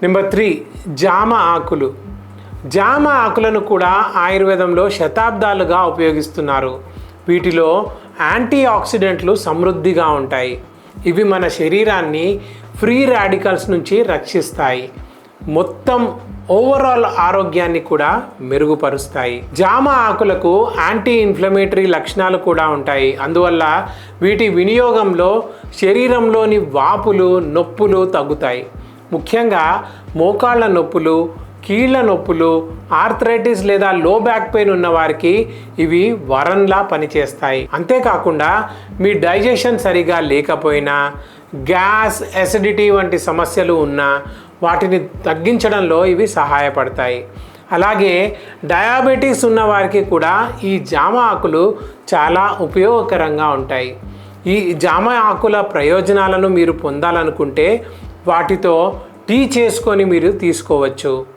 Number 3, జామ ఆకులు. జామ ఆకులను కూడా ఆయుర్వేదంలో శతాబ్దాలుగా ఉపయోగిస్తున్నారు. వీటిలో యాంటీ ఆక్సిడెంట్లు సమృద్ధిగా ఉంటాయి. ఇవి మన శరీరాన్ని ఫ్రీ రాడికల్స్ నుంచి రక్షిస్తాయి. మొత్తం ఓవరాల్ ఆరోగ్యాన్ని కూడా మెరుగుపరుస్తాయి. జామ ఆకులకు యాంటీ ఇన్ఫ్లమేటరీ లక్షణాలు కూడా ఉంటాయి. అందువల్ల వీటి వినియోగంలో శరీరంలోని వాపులు, నొప్పులు తగ్గుతాయి. ముఖ్యంగా మోకాళ్ళ నొప్పులు, కీళ్ళ నొప్పులు, ఆర్థరైటిస్ లేదా లో బ్యాక్ పెయిన్ ఉన్న వారికి ఇవి వరంలా పనిచేస్తాయి. అంతేకాకుండా మీ డైజెషన్ సరిగా లేకపోయినా, గ్యాస్, ఎసిడిటీ వంటి సమస్యలు ఉన్నా వాటిని తగ్గించడంలో ఇవి సహాయపడతాయి. అలాగే డయాబెటీస్ ఉన్న వారికి కూడా ఈ జామ ఆకులు చాలా ఉపయోగకరంగా ఉంటాయి. ఈ జామ ఆకుల ప్రయోజనాలను మీరు పొందాలనుకుంటే వాటితో టీ చేసుకొని మీరు తీసుకోవచ్చు.